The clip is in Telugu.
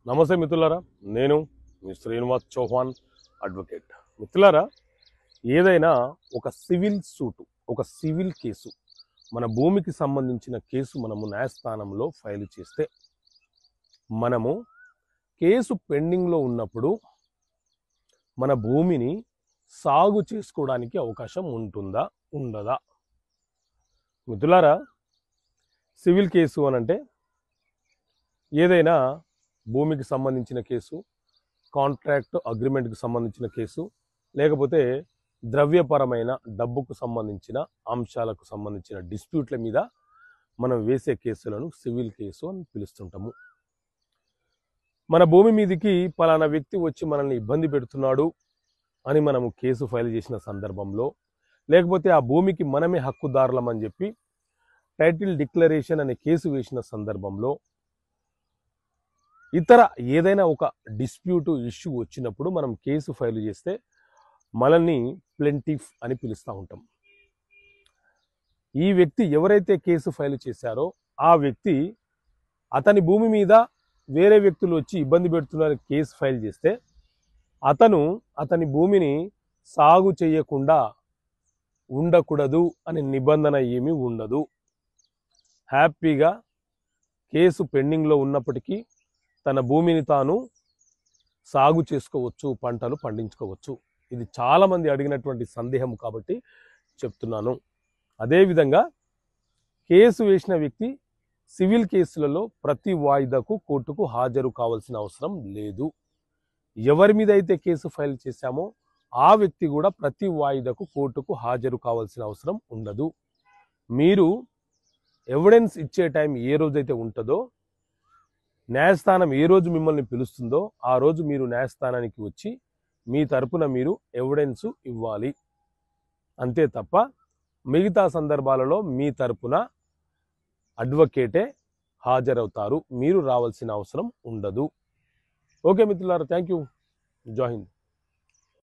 నమస్తే మిత్రులారా, నేను మీ శ్రీనివాస్ చౌహాన్ అడ్వకేట్. మిత్రులారా, ఏదైనా ఒక సివిల్ సూటు, ఒక సివిల్ కేసు, మన భూమికి సంబంధించిన కేసు మనము న్యాయస్థానంలో ఫైల్ చేస్తే మనము కేసు పెండింగ్లో ఉన్నప్పుడు మన భూమిని సాగు చేసుకోవడానికి అవకాశం ఉంటుందా ఉండదా? మిత్రులారా, సివిల్ కేసు అనంటే ఏదైనా భూమికి సంబంధించిన కేసు, కాంట్రాక్ట్ అగ్రిమెంట్కి సంబంధించిన కేసు, లేకపోతే ద్రవ్యపరమైన డబ్బుకు సంబంధించిన అంశాలకు సంబంధించిన డిస్ప్యూట్ల మీద మనం వేసే కేసులను సివిల్ కేసు అని పిలుస్తుంటాము. మన భూమి మీదకి పలానా వ్యక్తి వచ్చి మనల్ని ఇబ్బంది పెడుతున్నాడు అని మనము కేసు ఫైల్ చేసిన సందర్భంలో, లేకపోతే ఆ భూమికి మనమే హక్కుదారులం అని చెప్పి టైటిల్ డిక్లరేషన్ అనే కేసు వేసిన సందర్భంలో, ఇతర ఏదైనా ఒక డిస్ప్యూట్ ఇష్యూ వచ్చినప్పుడు మనం కేసు ఫైల్ చేస్తే మనల్ని ప్లెంటిఫ్ అని పిలుస్తూ ఉంటాం. ఈ వ్యక్తి ఎవరైతే కేసు ఫైల్ చేశారో ఆ వ్యక్తి అతని భూమి మీద వేరే వ్యక్తులు వచ్చి ఇబ్బంది పెడుతున్న కేసు ఫైల్ చేస్తే అతని భూమిని సాగు చేయకుండా ఉండకూడదు అనే నిబంధన ఏమీ ఉండదు. హ్యాపీగా కేసు పెండింగ్లో ఉన్నప్పటికీ తన భూమిని తాను సాగు చేసుకోవచ్చు, పంటలు పండించుకోవచ్చు. ఇది చాలామంది అడిగినటువంటి సందేహం కాబట్టి చెప్తున్నాను. అదేవిధంగా కేసు వేసిన వ్యక్తి సివిల్ కేసులలో ప్రతి వాయిదాకు కోర్టుకు హాజరు కావాల్సిన అవసరం లేదు. ఎవరి మీద అయితే కేసు ఫైల్ చేశామో ఆ వ్యక్తి కూడా ప్రతి వాయిదాకు కోర్టుకు హాజరు కావాల్సిన అవసరం ఉండదు. మీరు ఎవిడెన్స్ ఇచ్చే టైం ఏ రోజైతే ఉంటుందో, న్యాయస్థానం ఏ రోజు మిమ్మల్ని పిలుస్తుందో ఆ రోజు మీరు న్యాయస్థానానికి వచ్చి మీ తరపున మీరు ఎవిడెన్స్ ఇవ్వాలి. అంతే తప్ప మిగతా సందర్భాలలో మీ తరపున అడ్వకేటే హాజరవుతారు, మీరు రావాల్సిన అవసరం ఉండదు. ఓకే మిత్రులారా, థ్యాంక్ యూ. జై హింద్.